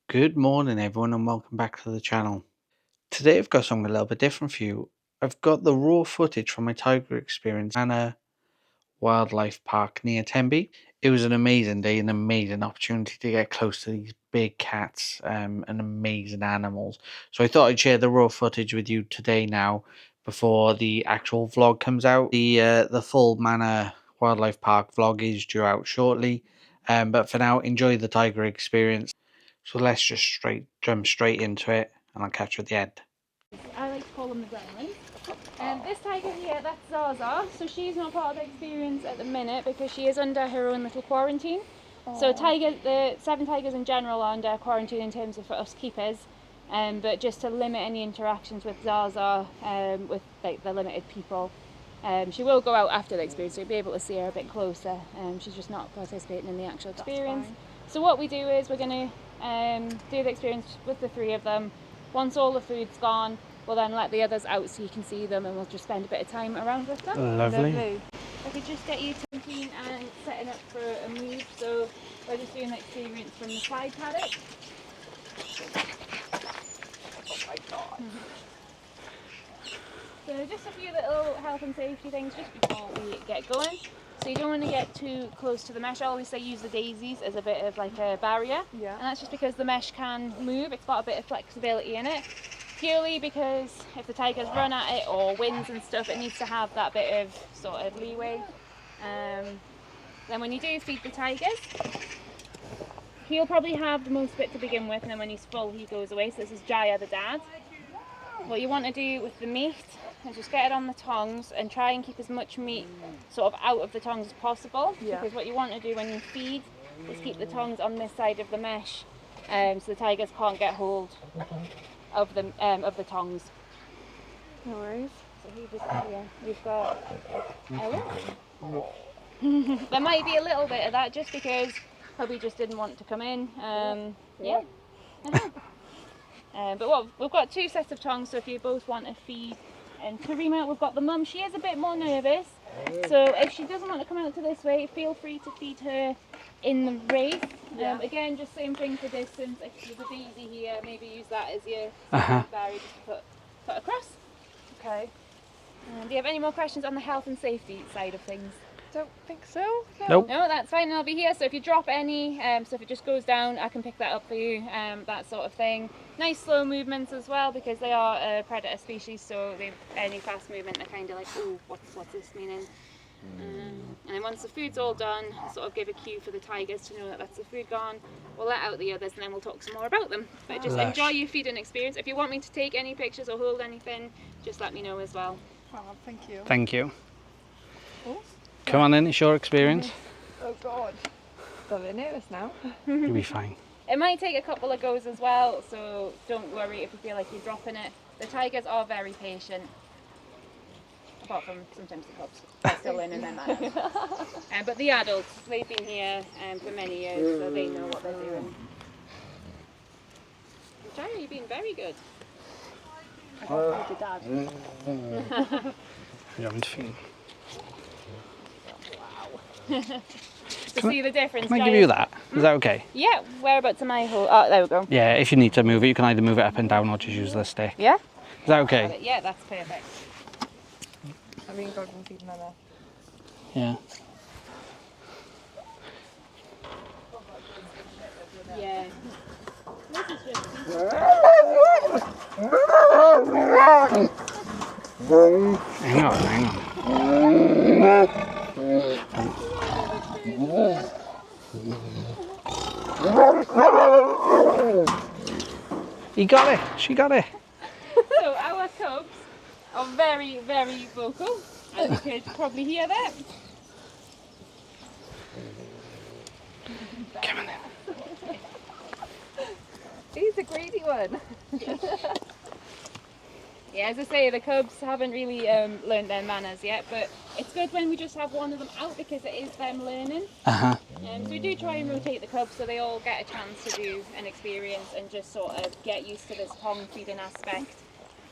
Good morning, everyone, and welcome back to the channel. Today, I've got something a little bit different for you. I've got the raw footage from my tiger experience at Manor Wildlife Park near Tenby. It was an amazing day, an amazing opportunity to get close to these big cats and amazing animals. So I thought I'd share the raw footage with you today now before the actual vlog comes out. The full Manor Wildlife Park vlog is due out shortly. But for now, enjoy the tiger experience. So let's just jump straight into it, and I'll catch you at the end. I like to call them the gremlins. This tiger here, that's Zaza. So she's not part of the experience at the minute because she is under her own little quarantine. Aww. So the 7 tigers in general are under quarantine in terms of for us keepers. But just to limit any interactions with Zaza, with like the limited people, she will go out after the experience, so you'll be able to see her a bit closer. She's just not participating in the actual experience. So what we do is we're going to do the experience with the 3 of them. Once all the food's gone, we'll then let the others out so you can see them, and we'll just spend a bit of time around with them. Lovely. I could just get you thinking and setting up for a move. So we're just doing the experience from the side paddock. Oh my god. So just a few little health and safety things just before we get going. So you don't want to get too close to the mesh. I always say use the daisies as a bit of like a barrier. Yeah. And that's just because the mesh can move. It's got a bit of flexibility in it. Purely because if the tigers run at it or winds and stuff, it needs to have that bit of sort of leeway. Then when you do feed the tigers, he'll probably have the most bit to begin with, and then when he's full he goes away. So this is Jaya, the dad. What you want to do with the meat is just get it on the tongs and try and keep as much meat sort of out of the tongs as possible. Yeah. Because what you want to do when you feed is keep the tongs on this side of the mesh, so the tigers can't get hold of the tongs. No worries. So we've got Ellen. There might be a little bit of that just because Hubby just didn't want to come in. Yeah. But we've got 2 sets of tongs, so if you both want to feed. And Karima, we've got the mum. She is a bit more nervous, so if she doesn't want to come out to this way, feel free to feed her in the race. Again, just same thing for distance. If there's a daisy here, maybe use that as your barrier just to put across. Okay. Do you have any more questions on the health and safety side of things? Don't think so. No. Nope. No, that's fine. I'll be here. So if you drop any, so if it just goes down, I can pick that up for you. That sort of thing. Nice slow movements as well because they are a predator species. So any fast movement, they're kind of like, oh, what's this meaning? And then once the food's all done, I'll sort of give a cue for the tigers to know that that's the food gone. We'll let out the others and then we'll talk some more about them. But just enjoy your feeding experience. If you want me to take any pictures or hold anything, just let me know as well. Oh, thank you. Thank you. Oh. Come on in, it's your experience. Oh god. I'm a bit nervous now. You'll be fine. It might take a couple of goes as well, so don't worry if you feel like you're dropping it. The tigers are very patient. Apart from sometimes the cubs. They're still learning their manners. But the adults, they've been here for many years, so they know what they're doing. Jaya, you've been very good. I can't hold your dad. You haven't seen. Wow. To see the difference. Can I give you that? Is that okay? Yeah, whereabouts am I holding? Oh, there we go. Yeah, if you need to move it, you can either move it up and down or just use the stick. Yeah? Is that okay? Yeah, that's perfect. I mean, God can feed another. Yeah. Yeah. Hang on. He got it. She got it. So our cubs are very, very vocal, as you could probably hear that. Come on in. He's a greedy one. Yeah, as I say, the cubs haven't really learned their manners yet, but it's good when we just have one of them out because it is them learning. So we do try and rotate the cubs so they all get a chance to do an experience and just sort of get used to this pond feeding aspect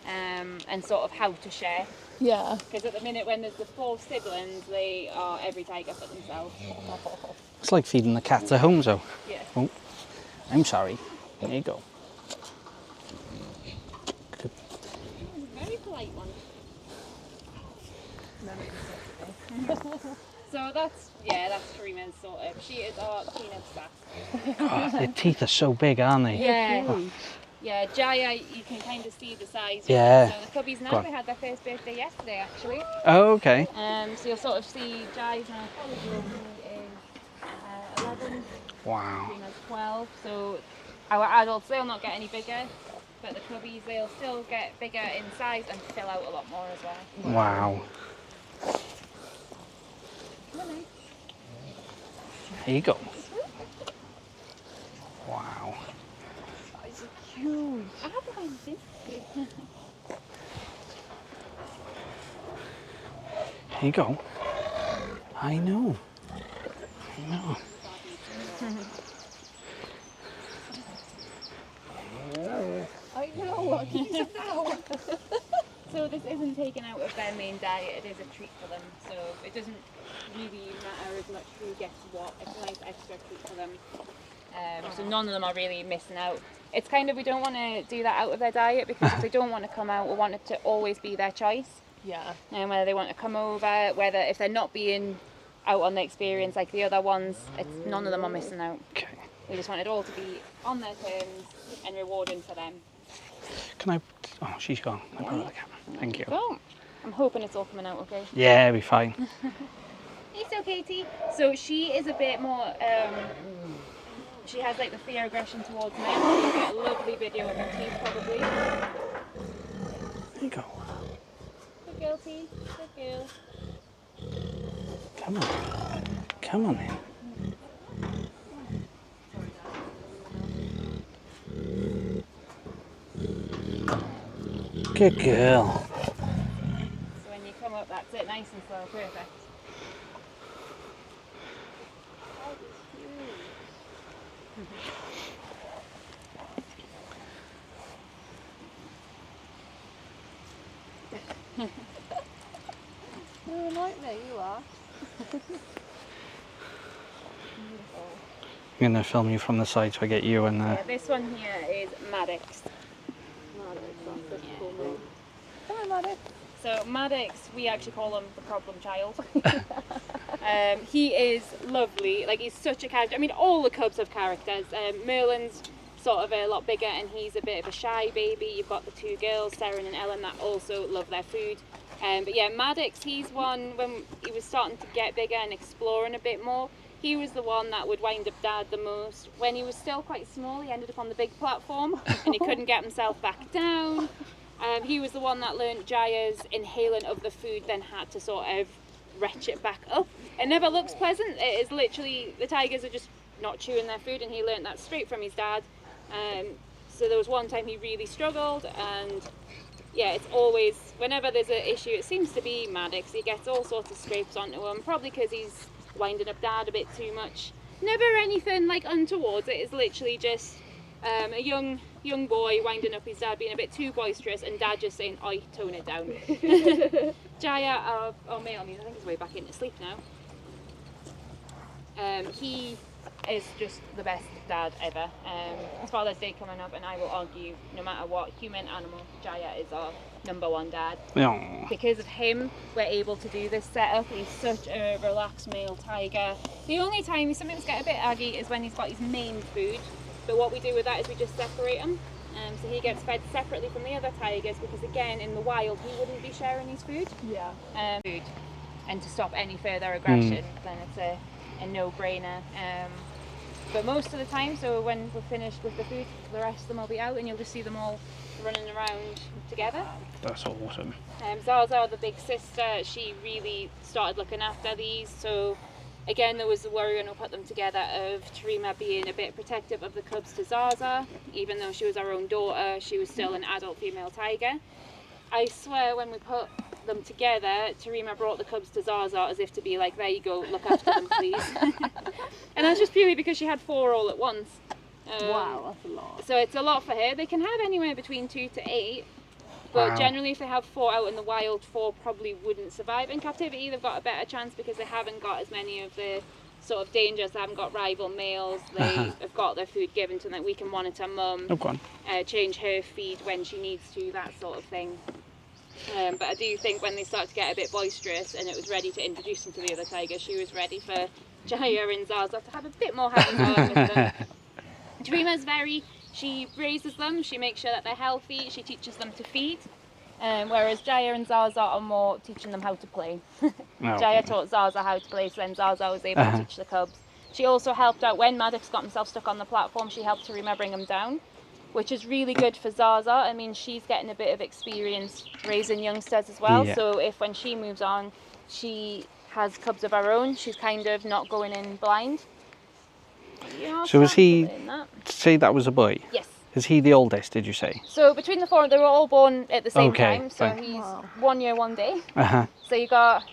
and sort of how to share. Yeah. Because at the minute when there's the 4 siblings, they are every tiger for themselves. It's like feeding the cats at home, so. Yeah. Oh, I'm sorry. There you go. He's a very polite one. So that's Sharima's sort of. She is our cleanup staff. God, their teeth are so big, aren't they? Yeah. Yeah, Jaya, you can kind of see the size. Yeah. So the cubbies Go now, on. they had their first birthday yesterday actually. Oh, okay. So you'll sort of see Jaya's now fully grown. He is 11, Wow. Sharima's 12. So our adults, they'll not get any bigger, but the cubbies, they'll still get bigger in size and fill out a lot more as well. Wow. There you go. Wow. It's huge. I haven't got anything. There you go. I know. I know. I know. So this isn't taken out of their main diet, it is a treat for them. So it doesn't really matter as much who gets what, it's a nice extra treat for them. So none of them are really missing out. It's kind of, we don't want to do that out of their diet because if they don't want to come out, we want it to always be their choice. Yeah. And whether they want to come over, whether if they're not being out on the experience like the other ones, none of them are missing out. Okay. We just want it all to be on their terms and rewarding for them. Can I? Oh, she's gone. I borrow the camera. Thank you. So, I'm hoping it's all coming out okay. Yeah, it'll be fine. It's okay, T. So she is a bit more, she has like the fear aggression towards men. You'll get a lovely video of her teeth probably. There you go. Good girl, T. Good girl. Come on. Come on in. Good girl. So when you come up, that's it, nice and slow, perfect. You're a nightmare, you are. I'm going to film you from the side so I get you and Yeah, this one here is Maddox. Come on, Maddox. So Maddox, we actually call him the problem child. He is lovely, like he's such a character. I mean, all the cubs have characters. Merlin's sort of a lot bigger and he's a bit of a shy baby. You've got the two girls, Sarah and Ellen, that also love their food. But yeah, Maddox, he's one, when he was starting to get bigger and exploring a bit more, he was the one that would wind up Dad the most. When he was still quite small, he ended up on the big platform and he couldn't get himself back down. He was the one that learned Jaya's inhaling of the food, then had to sort of retch it back up. It never looks pleasant. It is literally, the tigers are just not chewing their food and he learned that straight from his dad. So there was one time he really struggled and yeah, it's always, whenever there's an issue, it seems to be Maddox. He gets all sorts of scrapes onto him, probably because he's winding up Dad a bit too much. Never anything like untoward. It is literally just a young boy winding up his dad, being a bit too boisterous, and Dad just saying, "Oi, tone it down." Jaya, our male, I think he's way back into sleep now. He is just the best dad ever. It's Father's Day coming up, and I will argue, no matter what, human, animal, Jaya is our #1 dad. Aww. Because of him, we're able to do this setup. He's such a relaxed male tiger. The only time he sometimes get a bit aggy is when he's got his main food. But what we do with that is we just separate him. So he gets fed separately from the other tigers because, again, in the wild, he wouldn't be sharing his food. Yeah. Food. And to stop any further aggression, then it's a no-brainer. But most of the time, so when we're finished with the food, the rest of them will be out and you'll just see them all running around together. That's awesome. Zaza, the big sister, she really started looking after these. So again, there was the worry when we put them together of Tarima being a bit protective of the cubs to Zaza. Even though she was our own daughter, she was still an adult female tiger. I swear when we put them together, Tarima brought the cubs to Zaza as if to be like, there you go, look after them please. And that's just purely because she had 4 all at once. Wow, that's a lot. So it's a lot for her. They can have anywhere between 2 to 8. But Wow. generally if they have 4 out in the wild, 4 probably wouldn't survive. In captivity they've got a better chance because they haven't got as many of the sort of dangerous. They haven't got rival males. They have got their food given to them. We can monitor mum, change her feed when she needs to, that sort of thing. But I do think when they start to get a bit boisterous and it was ready to introduce them to the other tigers, she was ready for Jaya and Zaza to have a bit more hands-on with them. Dreamer's she raises them, she makes sure that they're healthy, she teaches them to feed. Whereas Jaya and Zaza are more teaching them how to play. Jaya taught Zaza how to play, so then Zaza was able to teach the cubs. She also helped out when Maddox got himself stuck on the platform, she helped Tarima bring him down, which is really good for Zaza. I mean, she's getting a bit of experience raising youngsters as well, so if when she moves on, she has cubs of her own, she's kind of not going in blind. So was he, say that was a boy? Yes. Is he the oldest, did you say? So between the four, they were all born at the same time, so he's 1 year, 1 day. So you got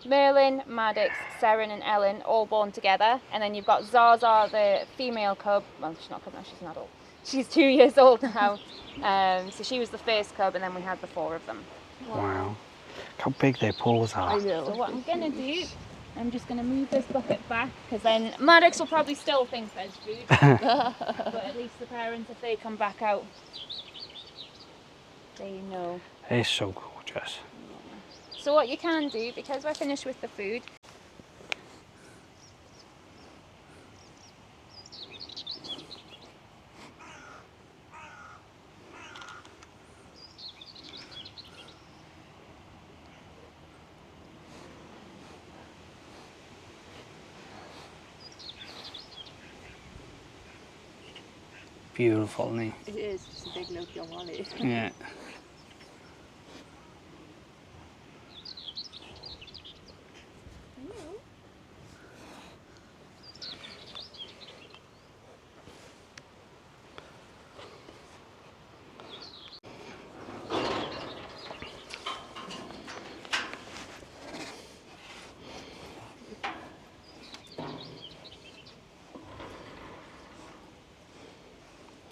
Merlin, Maddox, Seren and Ellen all born together, and then you've got Zaza, the female cub. Well, she's not cub now, she's an adult. She's 2 years old now. So she was the first cub, and then we had the 4 of them. Wow. How big their paws are. I know. So what I'm gonna do, I'm just gonna move this bucket back, because then Maddox will probably still think there's food. But at least the parents, if they come back out, they know. It's so gorgeous. So what you can do, because we're finished with the food, Beautiful, isn't it? It is, it's a big look on wallet. Yeah.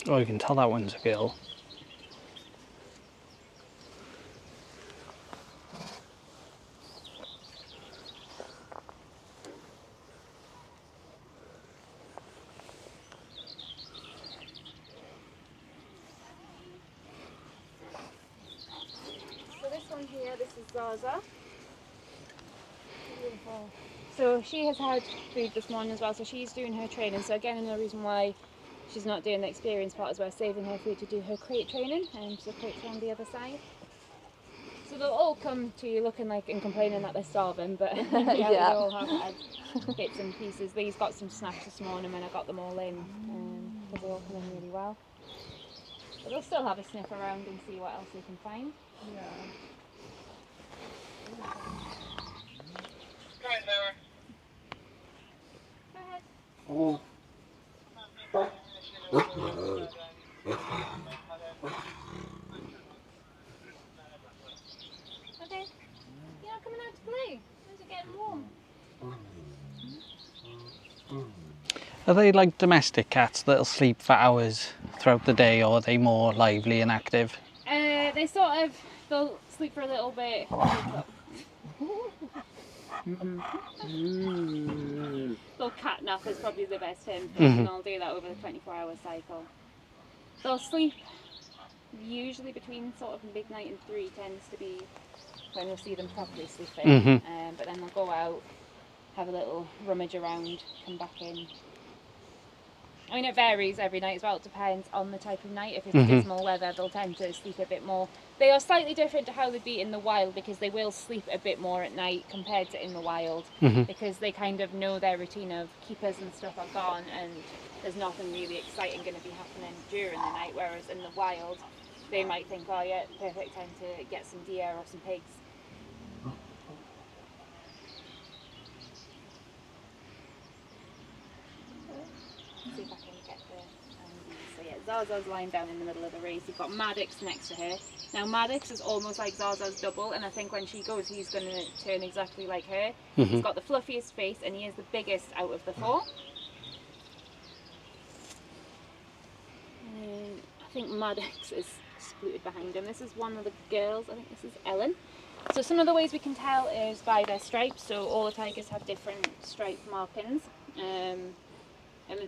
Oh, you can tell that one's a girl. so this one here, this is Zaza. Beautiful. So she has had food this morning as well, so she's doing her training. So again, another reason why she's not doing the experience part is we're saving her food to do her crate training, and so the crate's on the other side. So they'll all come to you looking like and complaining that they're starving, but yeah, they all have had bits and pieces. These got some snacks this morning when I got them all in, because they all come in really well. But they'll still have a sniff around and see what else they can find. Yeah. Go ahead. Okay. You're not coming out to play. It's getting warm. Are they like domestic cats that'll sleep for hours throughout the day, or are they more lively and active? They they'll sleep for a little bit. They'll catnap is probably the best term for it, and they'll do that over the 24-hour cycle. They'll sleep usually between sort of midnight and 3 tends to be when you'll see them properly sleeping. But then they'll go out, have a little rummage around, come back in. I mean, it varies every night as well. It depends on the type of night. If it's dismal weather, they'll tend to sleep a bit more. They are slightly different to how they'd be in the wild, because they will sleep a bit more at night compared to in the wild, because they kind of know their routine of keepers and stuff are gone, and there's nothing really exciting going to be happening during the night. Whereas in the wild, they might think, oh yeah, perfect time to get some deer or some pigs. See if I can get so yeah, Zaza's lying down in the middle of the race. You've got Maddox next to her. Now Maddox is almost like Zaza's double, and I think when she goes, he's going to turn exactly like her. He's got the fluffiest face, and he is the biggest out of the 4. I think Maddox is spooted behind him. This is one of the girls. I think this is Ellen. So some of the ways we can tell is by their stripes. So all the tigers have different stripe markings. And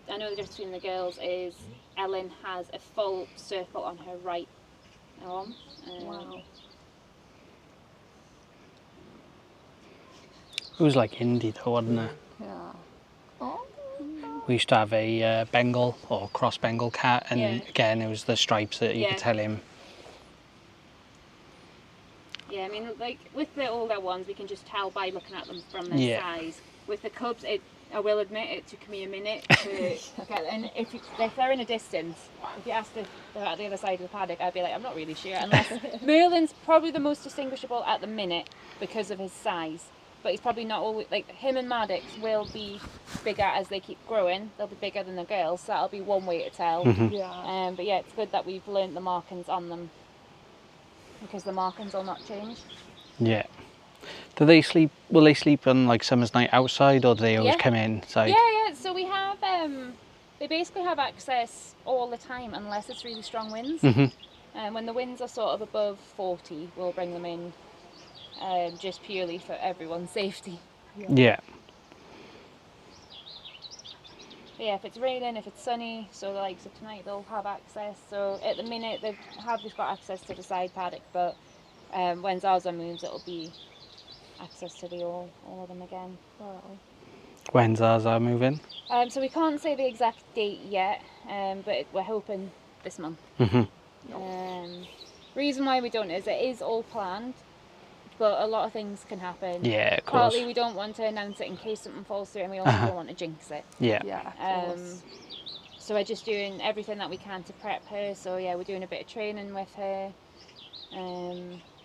I know the difference between the girls is Ellen has a full circle on her right arm. Wow. It was like Indy though, wasn't it? Yeah. Oh. We used to have a Bengal or cross Bengal cat, and Yeah. again it was the stripes that you Yeah. could tell him. Yeah, I mean, like with the older ones, we can just tell by looking at them from their Yeah. size. With the cubs, I will admit it took me a minute to get. And if they're in a distance, if you asked if they're at the other side of the paddock, I'd be like, I'm not really sure. Unless Merlin's probably the most distinguishable at the minute because of his size, but he's probably not always like him. And Maddox will be bigger as they keep growing. They'll be bigger than the girls, so that'll be one way to tell. Yeah. But yeah, it's good that we've learnt the markings on them because the markings will not change. Yeah. Do they sleep? Will they sleep on like summer's night outside, or do they always Yeah. come inside? Yeah. So we have they basically have access all the time unless it's really strong winds. And when the winds are sort of above 40, we'll bring them in, just purely for everyone's safety. Yeah. But yeah, if it's raining, if it's sunny, so the likes of tonight, they'll have access. So at the minute they've just got access to the side paddock, but when Zaza moves, it'll be access to the all of them again. Wow. When's Zaza moving? So we can't say the exact date yet, but we're hoping this month. Reason why we don't is it is all planned, but a lot of things can happen. Yeah, of course. Partly we don't want to announce it in case something falls through, and we also don't want to jinx it. Yeah. Yeah. Of course. So we're just doing everything that we can to prep her. So yeah, we're doing a bit of training with her.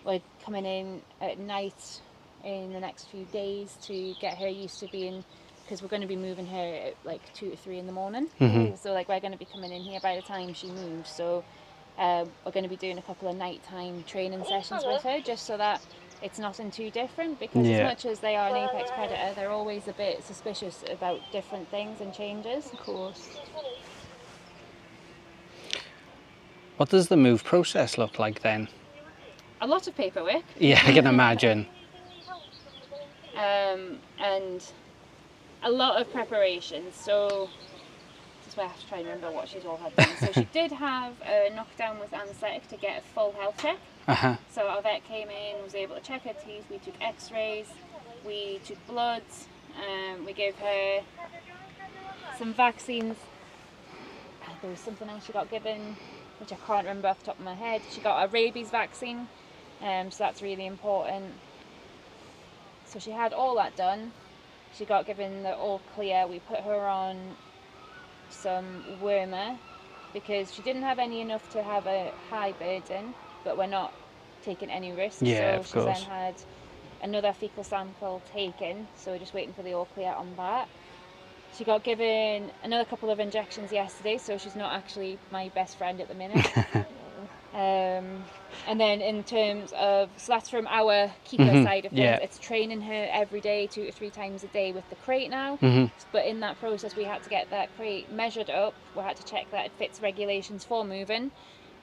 We're coming in at night in the next few days to get her used to being, because we're going to be moving her at like 2 to 3 in the morning. So like we're going to be coming in here by the time she moves. So we're going to be doing a couple of nighttime training sessions with her, just so that it's nothing too different, because as much as they are an apex predator, they're always a bit suspicious about different things and changes. Of course. What does the move process look like then? A lot of paperwork. Yeah, I can imagine. And a lot of preparation. So this is where I have to try and remember what she's all had done. So she did have a knockdown with anaesthetic to get a full health check. So our vet came in, was able to check her teeth. We took x-rays, we took bloods, we gave her some vaccines. There was something else she got given, which I can't remember off the top of my head. She got a rabies vaccine, so that's really important. So she had all that done. She got given the all clear. We put her on some wormer because she didn't have any enough to have a high burden, but we're not taking any risks. Yeah, so of she course. then had another fecal sample taken, so we're just waiting for the all clear on that. She got given another couple of injections yesterday, so she's not actually my best friend at the minute. And then in terms of, so that's from our keeper side of things, yeah. it's training her every day, 2 to 3 times a day with the crate now. But in that process, we had to get that crate measured up. We had to check that it fits regulations for moving.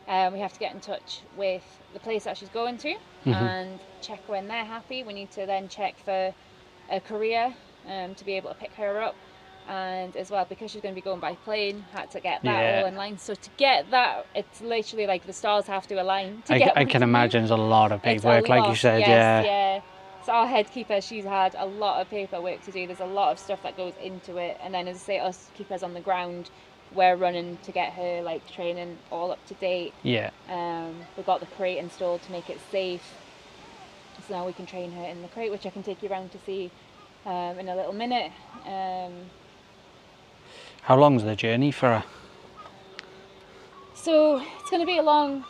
We have to get in touch with the place that she's going to and check when they're happy. We need to then check for a courier to be able to pick her up. And as well, because she's going to be going by plane, had to get that all in line. So to get that, it's literally like the stars have to align to get I can imagine there's a lot of paperwork, like you said. Yeah. So our head keeper, she's had a lot of paperwork to do. There's a lot of stuff that goes into it. And then as I say, us keepers on the ground, we're running to get her like training all up to date. Yeah. We've got the crate installed to make it safe. So now we can train her in the crate, which I can take you around to see in a little minute. How long's the journey for her? So it's going to be a long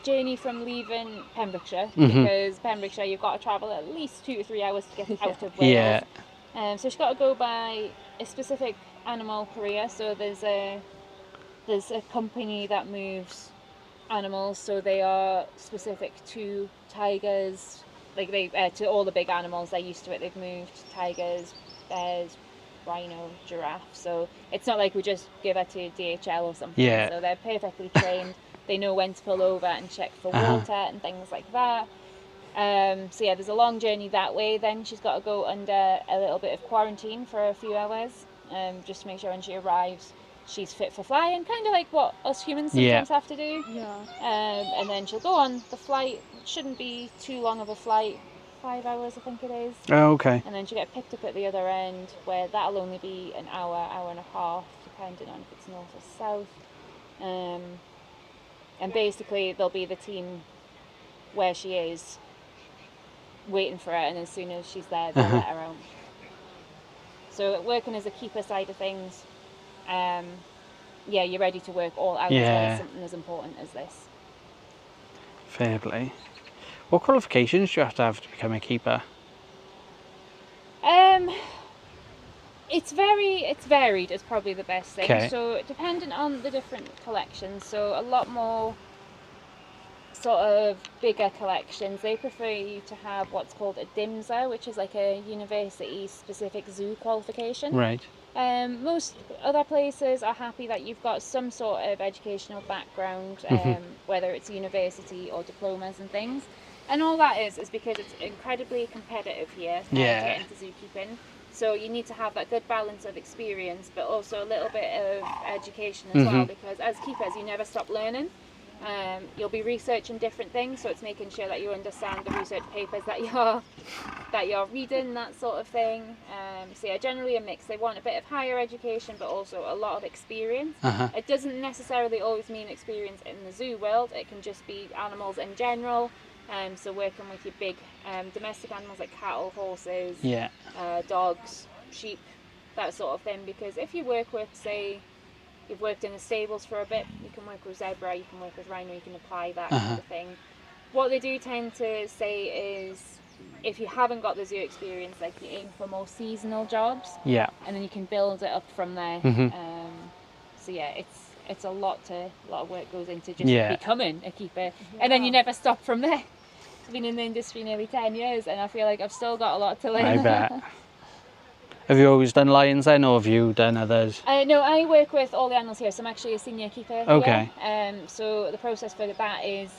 journey from leaving Pembrokeshire, because Pembrokeshire you've got to travel at least 2 to 3 hours to get out of Wales. So she's got to go by a specific animal courier. So there's a company that moves animals, so they are specific to tigers, like they to all the big animals. They're used to it. They've moved tigers, bears, rhino, giraffe. So it's not like we just give her to DHL or something. Yeah. So they're perfectly trained. They know when to pull over and check for water and things like that. So yeah, there's a long journey that way. Then she's got to go under a little bit of quarantine for a few hours. just to make sure when she arrives she's fit for flying, kind of like what us humans sometimes have to do. And then she'll go on the flight. It shouldn't be too long of a flight, 5 hours I think it is. Oh, okay. And then she'll get picked up at the other end, where that'll only be an hour, hour and a half, depending on if it's north or south. And basically there'll be the team where she is waiting for her, and as soon as she's there they'll let her out. So working as a keeper side of things, you're ready to work all hours when it's something as important as this. Fair play. What qualifications do you have to become a keeper? It's varied is probably the best thing. Okay. So depending on the different collections, so a lot more sort of bigger collections, they prefer you to have what's called a DIMSA, which is like a university specific zoo qualification. Right. Most other places are happy that you've got some sort of educational background, whether it's university or diplomas and things. And all that is because it's incredibly competitive here to get into zookeeping. So you need to have that good balance of experience, but also a little bit of education as well, because as keepers you never stop learning. You'll be researching different things, so it's making sure that you understand the research papers that you're reading, that sort of thing. So yeah, generally a mix. They want a bit of higher education, but also a lot of experience. It doesn't necessarily always mean experience in the zoo world. It can just be animals in general. So working with your big domestic animals like cattle, horses, dogs, sheep, that sort of thing. Because if you work with, say, you've worked in the stables for a bit, you can work with zebra, you can work with rhino, you can apply that kind of thing. What they do tend to say is, if you haven't got the zoo experience, like you aim for more seasonal jobs, and then you can build it up from there. So yeah, it's a lot of work goes into just becoming a keeper, and then you never stop from there. I've been in the industry nearly 10 years, and I feel like I've still got a lot to learn. I bet. Have you always done lions then, or have you done others? No, I work with all the animals here, so I'm actually a senior keeper here. So the process for that is,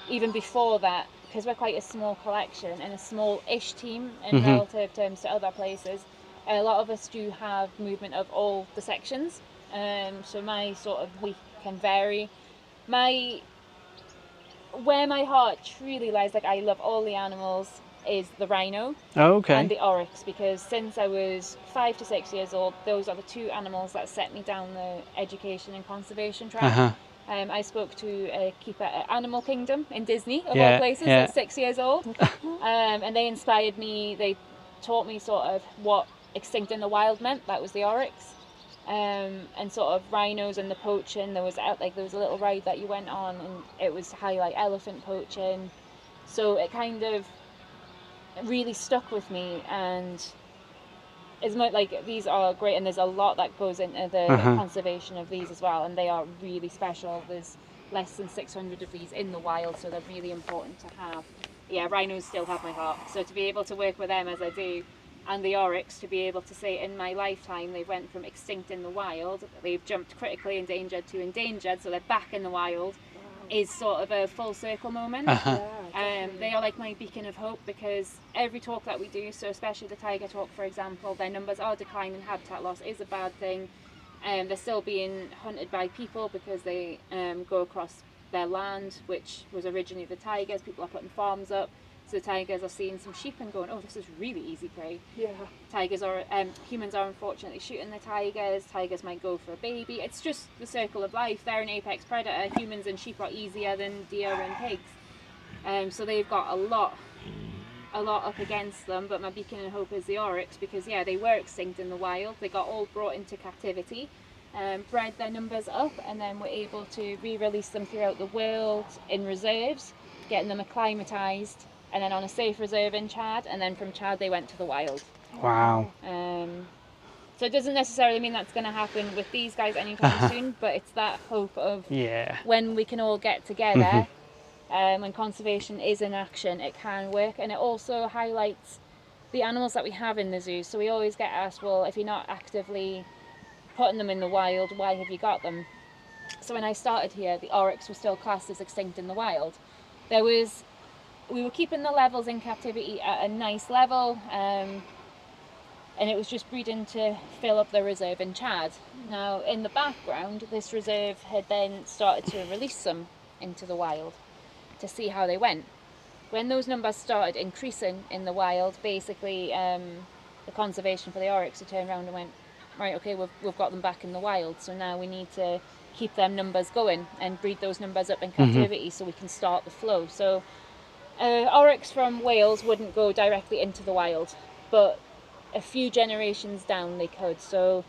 even before that, because we're quite a small collection and a small-ish team in relative terms to other places, a lot of us do have movement of all the sections. So my sort of week can vary. Where my heart truly lies, like I love all the animals, is the rhino and the oryx, because since I was 5 to 6 years old, those are the two animals that set me down the education and conservation track. I spoke to a keeper at Animal Kingdom in Disney, of all places, at 6 years old, and they inspired me. They taught me sort of what extinct in the wild meant. That was the oryx. And sort of rhinos and the poaching. There was a little ride that you went on, and it was to highlight elephant poaching. So it kind of really stuck with me, and it's not like these are great, and there's a lot that goes into the conservation of these as well, and they are really special. There's less than 600 of these in the wild, so they're really important to have. Yeah, rhinos still have my heart. So to be able to work with them as I do, and the oryx, to be able to say in my lifetime they went from extinct in the wild, they've jumped critically endangered to endangered, so they're back in the wild, is sort of a full circle moment. They are like my beacon of hope, because every talk that we do, so especially the tiger talk for example, their numbers are declining, habitat loss is a bad thing. They're still being hunted by people because they go across their land, which was originally the tigers. People are putting farms up. So the tigers are seeing some sheep and going, oh, this is really easy prey. Humans are unfortunately shooting the tigers. Tigers might go for a baby. It's just the circle of life. They're an apex predator. Humans and sheep are easier than deer and pigs. So they've got a lot up against them. But my beacon of hope is the oryx, because they were extinct in the wild. They got all brought into captivity, bred their numbers up, and then were able to re-release them throughout the world in reserves, getting them acclimatized, and then on a safe reserve in Chad, and then from Chad they went to the wild. Wow. So it doesn't necessarily mean that's going to happen with these guys anytime soon, but it's that hope of when we can all get together, when conservation is in action, it can work. And it also highlights the animals that we have in the zoo. So we always get asked, well, if you're not actively putting them in the wild, why have you got them? So when I started here, the oryx was still classed as extinct in the wild. We were keeping the levels in captivity at a nice level. and it was just breeding to fill up the reserve in Chad. Now, in the background, this reserve had then started to release some into the wild to see how they went. When those numbers started increasing in the wild, basically the conservation for the oryx had turned around and went, right, okay, we've got them back in the wild, so now we need to keep them numbers going and breed those numbers up in captivity so we can start the flow. So oryx from Wales wouldn't go directly into the wild, but a few generations down they could. So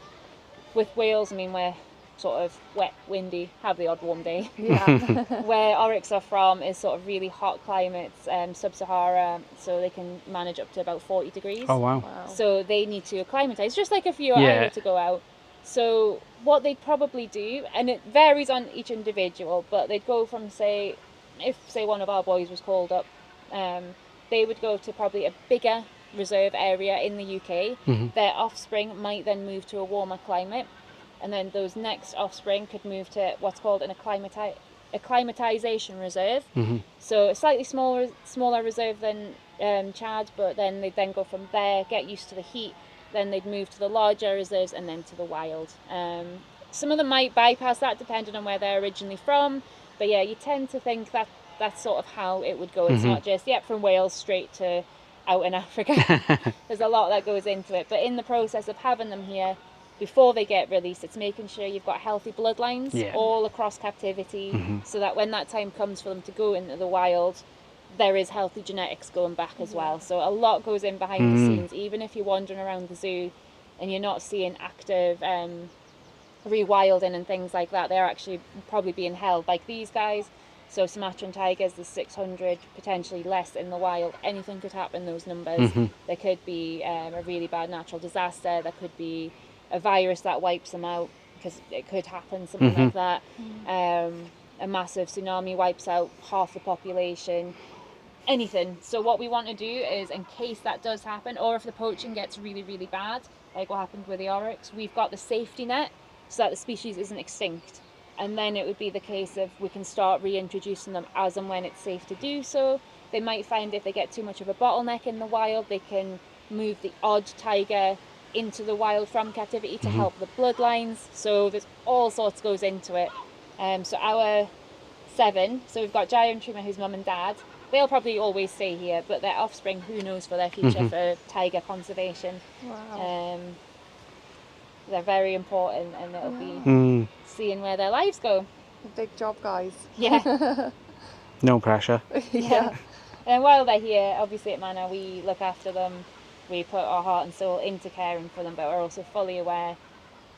with Wales, I mean, we're sort of wet, windy, have the odd warm day. Yeah. Where oryx are from is sort of really hot climates, sub-Sahara, so they can manage up to about 40 degrees. Oh, wow. Wow. So they need to acclimatise, just like if you or I Yeah. were to go out. So what they'd probably do, and it varies on each individual, but they'd go from, say, if, say, one of our boys was called up, they would go to probably a bigger reserve area in the UK. Their offspring might then move to a warmer climate, and then those next offspring could move to what's called an acclimatization reserve. So a slightly smaller reserve than Chad, but then they'd then go from there, get used to the heat, then they'd move to the larger reserves and then to the wild. Some of them might bypass that depending on where they're originally from, but yeah, you tend to think that that's sort of how it would go. It's not just, from Wales straight to out in Africa. There's a lot that goes into it, but in the process of having them here, before they get released, it's making sure you've got healthy bloodlines all across captivity, so that when that time comes for them to go into the wild, there is healthy genetics going back as well. So a lot goes in behind the scenes. Even if you're wandering around the zoo and you're not seeing active rewilding and things like that, they're actually probably being held like these guys. So Sumatran tigers, there's 600, potentially less in the wild. Anything could happen, those numbers. There could be a really bad natural disaster. There could be a virus that wipes them out, because it could happen, something like that. A massive tsunami wipes out half the population. Anything. So what we want to do is, in case that does happen, or if the poaching gets really, really bad, like what happened with the oryx, we've got the safety net so that the species isn't extinct. And then it would be the case of we can start reintroducing them as and when it's safe to do so. They might find if they get too much of a bottleneck in the wild, they can move the odd tiger into the wild from captivity to help the bloodlines. So there's all sorts goes into it. So our 7, so we've got Jaya and Trima, who's mum and dad. They'll probably always stay here, but their offspring, who knows for their future for tiger conservation. Wow. They're very important, and it'll be seeing where their lives go. Big job, guys. Yeah. No pressure. Yeah. And while they're here, obviously at Manor, we look after them. We put our heart and soul into caring for them, but we're also fully aware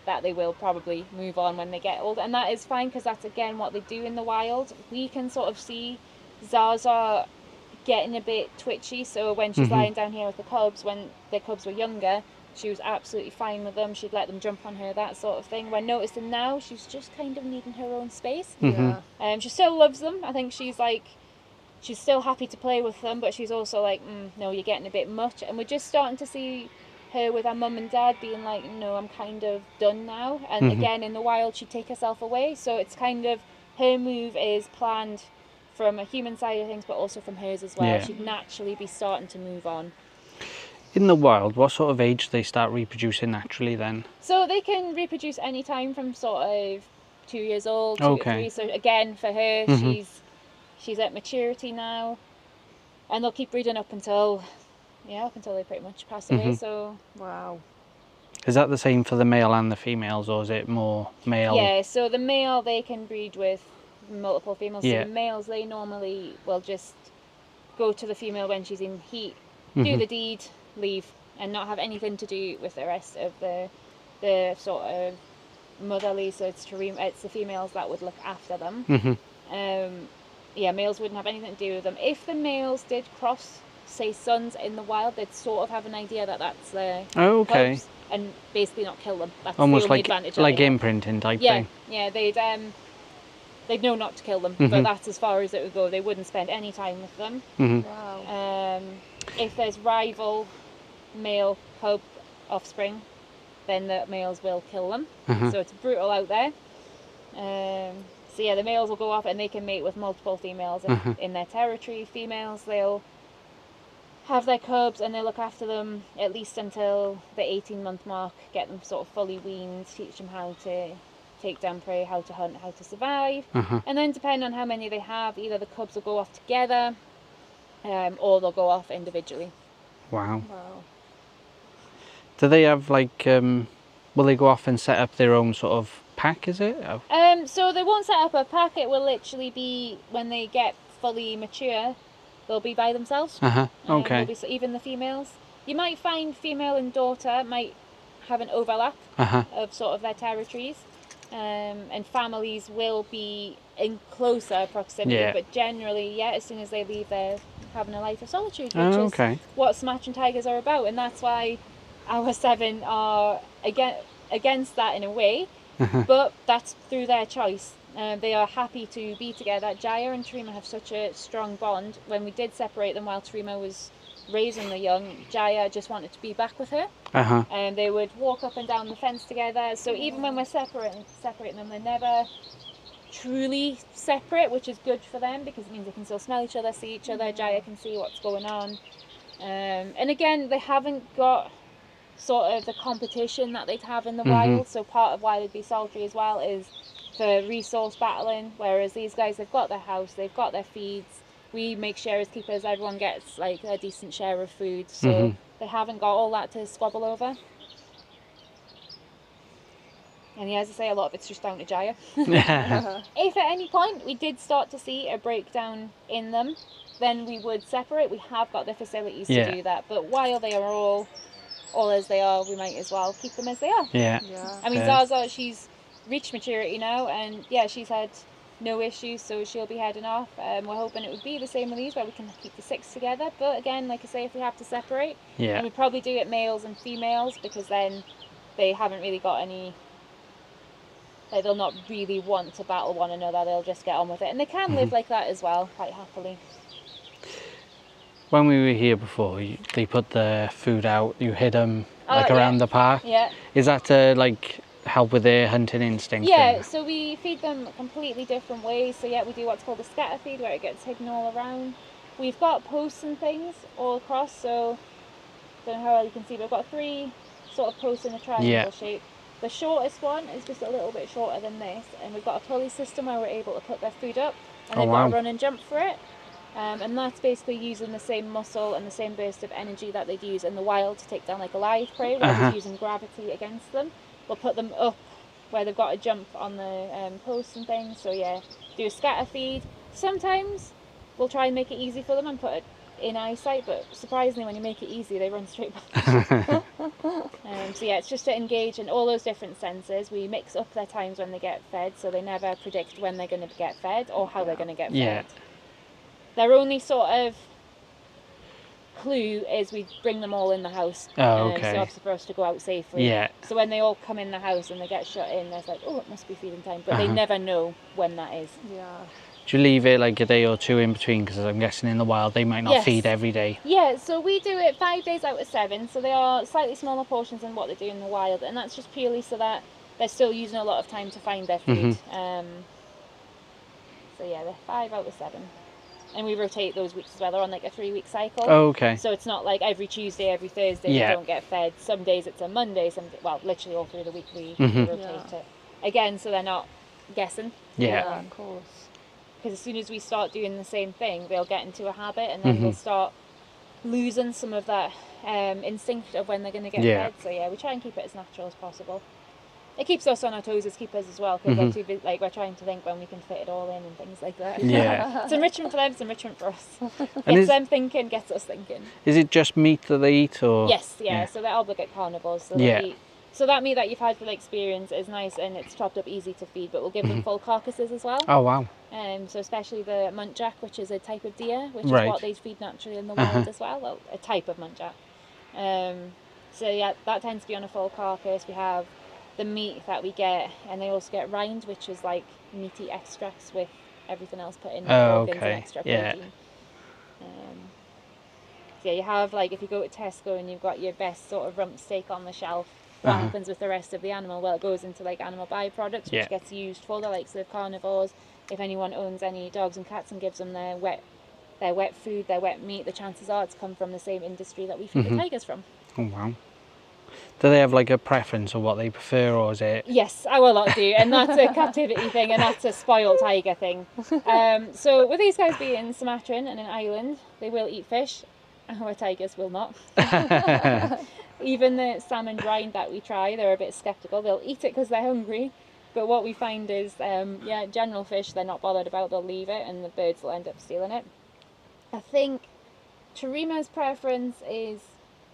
that they will probably move on when they get old, and that is fine, because that's again what they do in the wild. We can sort of see Zaza getting a bit twitchy, so when she's lying down here with the cubs, when the cubs were younger, she was absolutely fine with them. She'd let them jump on her, that sort of thing. We're noticing now she's just kind of needing her own space. Yeah. She still loves them. I think she's still happy to play with them, but she's also like, no, you're getting a bit much. And we're just starting to see her with our mum and dad being like, no, I'm kind of done now. And again, in the wild, she'd take herself away. So it's kind of, her move is planned from a human side of things, but also from hers as well. Yeah. She'd naturally be starting to move on. In the wild, what sort of age do they start reproducing naturally then? So they can reproduce any time from sort of 2 years old, 2 to 3. So again, for her, she's at maturity now, and they'll keep breeding up until they pretty much pass away. So Wow. Is that the same for the male and the females, or is it more male? yeah, so the male, they can breed with multiple females. Yeah. So the males, they normally will just go to the female when she's in heat, do the deed, leave, and not have anything to do with the rest of the sort of motherly. So it's the females that would look after them. Males wouldn't have anything to do with them. If the males did cross, say, sons in the wild, they'd sort of have an idea that that's their cubs, and basically not kill them. That's Almost the only like advantage. like imprinting type thing. Yeah, they'd know not to kill them, but that's as far as it would go. They wouldn't spend any time with them. Wow. If there's rival male cub offspring, then the males will kill them. So it's brutal out there. So yeah, the males will go off and they can mate with multiple females in their territory. Females, they'll have their cubs, and they look after them at least until the 18-month mark, get them sort of fully weaned, teach them how to take down prey, how to hunt, how to survive. And then depending on how many they have, either the cubs will go off together, or they'll go off individually. Wow. Wow. Do they have like, will they go off and set up their own sort of pack, is it? So they won't set up a pack. It will literally be when they get fully mature, they'll be by themselves. Okay. Even the females. You might find female and daughter might have an overlap of sort of their territories, and families will be in closer proximity. But generally, as soon as they leave, they're having a life of solitude, which is what Sumatran tigers are about, and that's why our 7 are against that in a way. But that's through their choice. They are happy to be together. Jaya and Tarima have such a strong bond. When we did separate them while Tarima was raising the young, Jaya just wanted to be back with her. And they would walk up and down the fence together. So even when we're separating them, they're never truly separate, which is good for them because it means they can still smell each other, see each other. Jaya can see what's going on. And again, they haven't got sort of the competition that they'd have in the wild. So part of why they'd be solitary as well is for resource battling, whereas these guys, they've got their house, they've got their feeds. We make share as keepers, everyone gets like a decent share of food, so they haven't got all that to squabble over. And as I say, a lot of it's just down to Jaya. If at any point we did start to see a breakdown in them, then we would separate. We have got the facilities to do that, but while they are all as they are, we might as well keep them as they are. I mean, Zaza, she's reached maturity now, and she's had no issues, so she'll be heading off. We're hoping it would be the same with these, where we can keep the 6 together. But again, like I say, if we have to separate, and we probably do it males and females, because then they haven't really got any. They'll not really want to battle one another. They'll just get on with it, and they can live like that as well, quite happily. When we were here before, they put the food out. You hid them around the park. Is that to like help with their hunting instinct? So we feed them completely different ways. So we do what's called a scatter feed, where it gets hidden all around. We've got posts and things all across. So I don't know how well you can see, but we've got 3 sort of posts in a triangle shape. The shortest one is just a little bit shorter than this, and we've got a pulley system where we're able to put their food up, and they've got to run and jump for it. And that's basically using the same muscle and the same burst of energy that they'd use in the wild to take down like a live prey, where they're using gravity against them. We'll put them up where they've got to jump on the posts and things. So do a scatter feed. Sometimes we'll try and make it easy for them and put it in eyesight, but surprisingly when you make it easy, they run straight back. It's just to engage in all those different senses. We mix up their times when they get fed, so they never predict when they're going to get fed or how they're going to get fed. Their only sort of clue is we bring them all in the house. So obviously for us to go out safely. So when they all come in the house and they get shut in, there's like, oh, it must be feeding time. But they never know when that is. Do you leave it like a day or 2 in between? Because I'm guessing in the wild they might not feed every day. So we do it 5 days out of 7. So they are slightly smaller portions than what they do in the wild. And that's just purely so that they're still using a lot of time to find their food. They're 5 out of 7. And we rotate those weeks as well. They're on like a 3-week cycle. So it's not like every Tuesday, every Thursday they don't get fed. Some days it's a Monday, literally all through the week we rotate it. Again, so they're not guessing. Of course. Because as soon as we start doing the same thing, they'll get into a habit, and then they'll start losing some of that instinct of when they're going to get fed. So we try and keep it as natural as possible. It keeps us on our toes as keepers as well, because we're trying to think when we can fit it all in and things like that. It's enrichment for them, it's enrichment for us. Gets them thinking, gets us thinking. Is it just meat that they eat, or? Yes, so they're obligate carnivores. So they eat. So that meat that you've had for the experience is nice, and it's chopped up easy to feed, but we'll give them full carcasses as well. Oh wow. So especially the muntjac, which is a type of deer, which is what they feed naturally in the wild as well. Well, a type of muntjac. That tends to be on a full carcass. We have the meat that we get, and they also get rind, which is like meaty extracts with everything else put in, organs and extra protein. You have, like, if you go to Tesco and you've got your best sort of rump steak on the shelf, what happens with the rest of the animal? Well, it goes into like animal byproducts, which gets used for the likes of carnivores. If anyone owns any dogs and cats and gives them their wet their wet food, their wet meat, the chances are it's come from the same industry that we feed the tigers from. Oh wow. Do they have like a preference of what they prefer, or is it? Yes, our lot do, and that's a captivity thing, and that's a spoiled tiger thing. So with these guys being Sumatran and an island, they will eat fish. Our tigers will not. Even the salmon brine that we try, they're a bit sceptical. They'll eat it because they're hungry, but what we find is, general fish they're not bothered about. They'll leave it, and the birds will end up stealing it. I think Tarima's preference is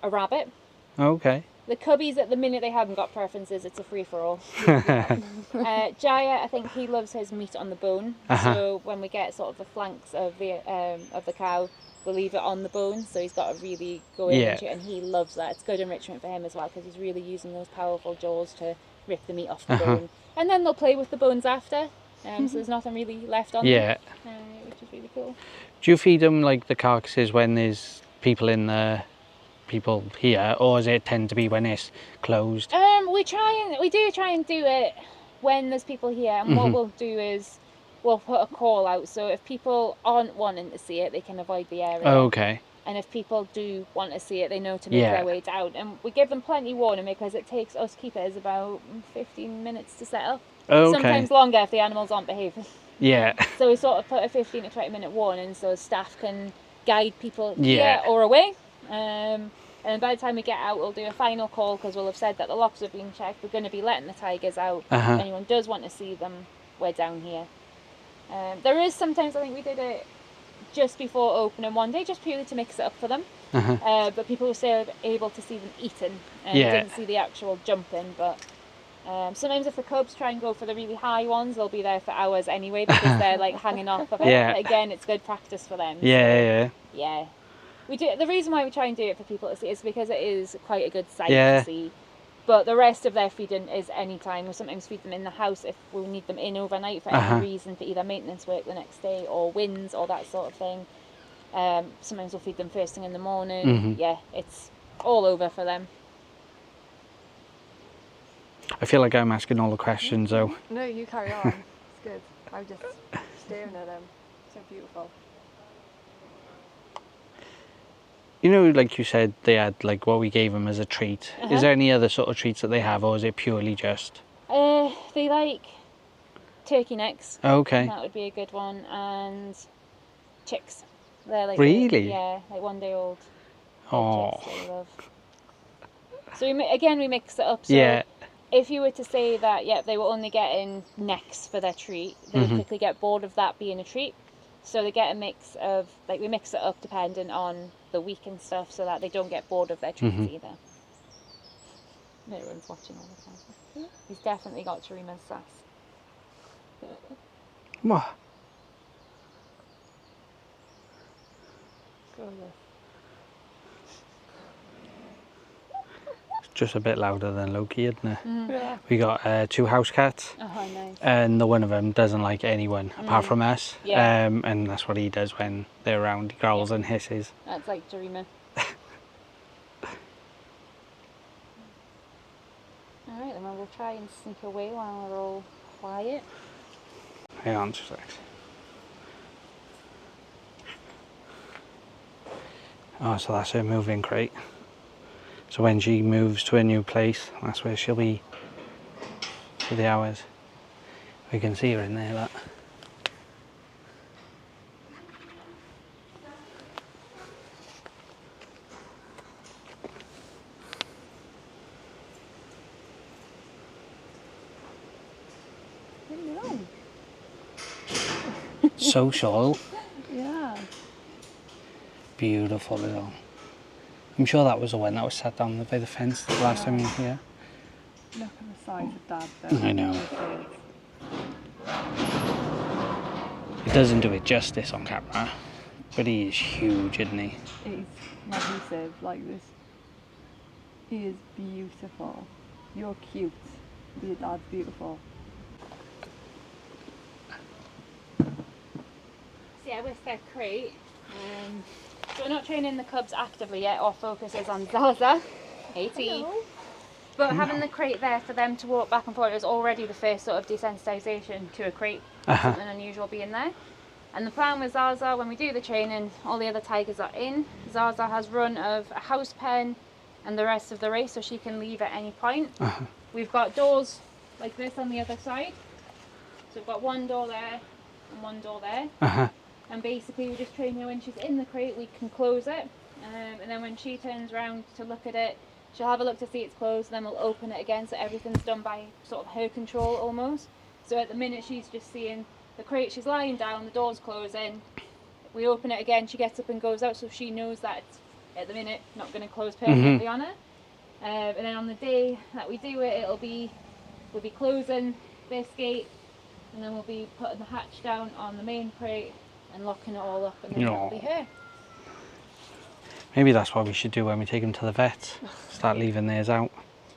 a rabbit. Okay. The cubbies at the minute they haven't got preferences. It's a free for all. Jaya, I think he loves his meat on the bone. So when we get sort of the flanks of the cow, we'll leave it on the bone. So he's got to really go in and he loves that. It's good enrichment for him as well because he's really using those powerful jaws to rip the meat off the bone. And then they'll play with the bones after. So there's nothing really left on them, which is really cool. Do you feed them like the carcasses when there's people in the? People here, or does it tend to be when it's closed? We do try and do it when there's people here, and what we'll do is we'll put a call out, so if people aren't wanting to see it, they can avoid the area. Okay. And if people do want to see it, they know to make their way down, and we give them plenty warning because it takes us keepers about 15 minutes to set up. Okay. Sometimes longer if the animals aren't behaving. Yeah. So we sort of put a 15 to 20 minute warning so staff can guide people here or away. And by the time we get out, we'll do a final call because we'll have said that the locks have been checked. We're going to be letting the tigers out. If anyone does want to see them, we're down here. There is sometimes, I think we did it just before opening one day, just purely to mix it up for them. But people were still able to see them eating and didn't see the actual jumping. But sometimes if the cubs try and go for the really high ones, they'll be there for hours anyway because they're like hanging off of it. But again, it's good practice for them. Yeah. We do. The reason why we try and do it for people to see is because it is quite a good sight to see. But the rest of their feeding is any time. We sometimes feed them in the house if we need them in overnight for any reason, for either maintenance work the next day or winds or that sort of thing. Sometimes we'll feed them first thing in the morning. Yeah, it's all over for them. I feel like I'm asking all the questions though. No, you carry on. It's good. I'm just staring at them. So beautiful. You know, like you said, they had like what we gave them as a treat. Is there any other sort of treats that they have, or is it purely just? They like turkey necks. Okay. That would be a good one, and chicks. They're like really? like 1 day old. Oh. Chicks they love. So we mix it up. So if you were to say that, they were only getting necks for their treat, they would quickly get bored of that being a treat. So they get a mix of, we mix it up depending on the week and stuff so that they don't get bored of their treats either. Everyone's watching all the time. He's definitely got Tarima's sass. What? Just a bit louder than Loki, isn't it? Yeah. We got 2 house cats. Oh, nice. And the one of them doesn't like anyone apart from us. Yeah. And that's what he does when they're around. He growls and hisses. That's like Tarima. Alright, then we'll try and sneak away while we're all quiet. Hang on just a sec. Oh, so that's her moving crate. So when she moves to a new place, that's where she'll be for the hours. We can see her in there, look. Social. Yeah. Beautiful little. I'm sure that was the one that was sat down by the fence the last time you were here. Look at the size of Dad though. I know. It doesn't do it justice on camera, but he is huge, isn't he? He's massive like this. He is beautiful. You're cute. Your dad's beautiful. So yeah, with their crate, so we're not training the cubs actively yet. Our focus is on Zaza, 80. But having the crate there for them to walk back and forth is already the first sort of desensitisation to a crate. Something unusual being there. And the plan with Zaza, when we do the training, all the other tigers are in. Zaza has run of a house pen and the rest of the race, so she can leave at any point. We've got doors like this on the other side. So we've got one door there and one door there. And basically we just train her when she's in the crate, we can close it. And then when she turns around to look at it, she'll have a look to see it's closed, and then we'll open it again, so everything's done by sort of her control almost. So at the minute she's just seeing the crate, she's lying down, the door's closing, we open it again, she gets up and goes out, so she knows that it's, at the minute, not going to close permanently on her. And then on the day that we do it, we'll be closing this gate, and then we'll be putting the hatch down on the main crate and locking it all up, and then that'll be her. Maybe that's what we should do when we take them to the vet. Start leaving theirs out.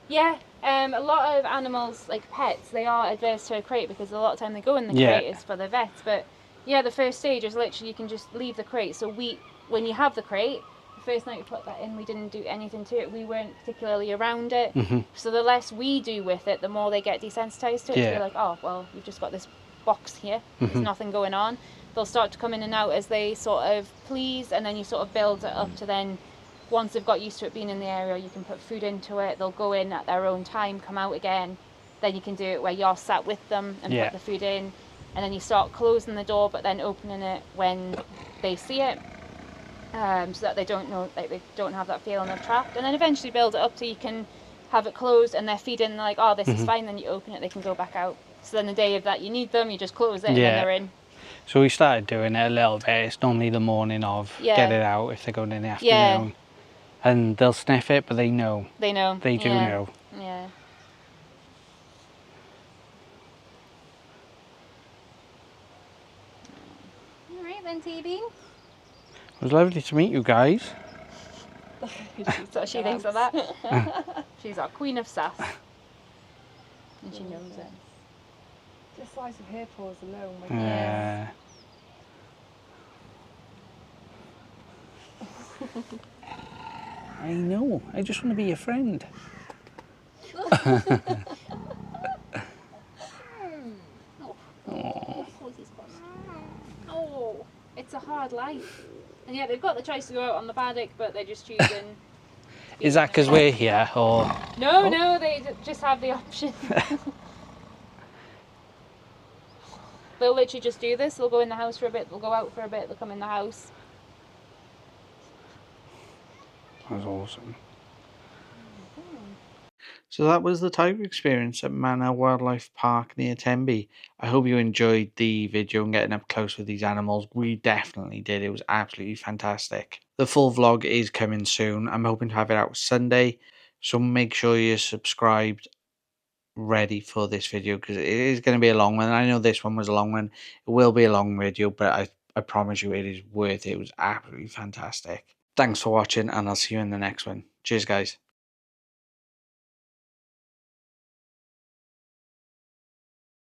Yeah, a lot of animals, like pets, they are adverse to a crate because a lot of time they go in the crate is for the vets. But yeah, the first stage is literally you can just leave the crate. So when you have the crate, the first night we put that in, we didn't do anything to it. We weren't particularly around it. So the less we do with it, the more they get desensitized to it. They're like, oh, well, you've just got this box here. There's nothing going on. They'll start to come in and out as they sort of please, and then you sort of build it up to then, once they've got used to it being in the area, you can put food into it, they'll go in at their own time, come out again. Then you can do it where you're sat with them and put the food in, and then you start closing the door but then opening it when they see it, so that they don't know, like they don't have that feeling of trapped, and then eventually build it up so you can have it closed and they're feeding, they're like, oh, this is fine, then you open it, they can go back out. So then the day that you need them, you just close it and then they're in. So we started doing it a little bit. It's normally the morning of, get it out if they're going in the afternoon. And they'll sniff it, but they know. They know. They do know. Yeah. Alright then, T-Bean. It was lovely to meet you guys. That's what she thinks of that. She's our queen of sass. And she knows it. Just slice of hair paws alone. I know. I just want to be your friend. Oh, it's a hard life. And yeah, they've got the choice to go out on the paddock, but they're just choosing. Is that because we're here, or? No, they just have the option. They'll literally just do this. They'll go in the house for a bit, they'll go out for a bit, they'll come in the house. That was awesome. So that was the tiger experience at Manor Wildlife Park near Tenby. I hope you enjoyed the video and getting up close with these animals. We definitely did. It was absolutely fantastic. The full vlog is coming soon. I'm hoping to have it out Sunday. So make sure you're subscribed, ready for this video, because it is going to be a long one. I know this one was a long one. It will be a long video, but I promise you it is worth it. It was absolutely fantastic. Thanks for watching, and I'll see you in the next one. Cheers, guys.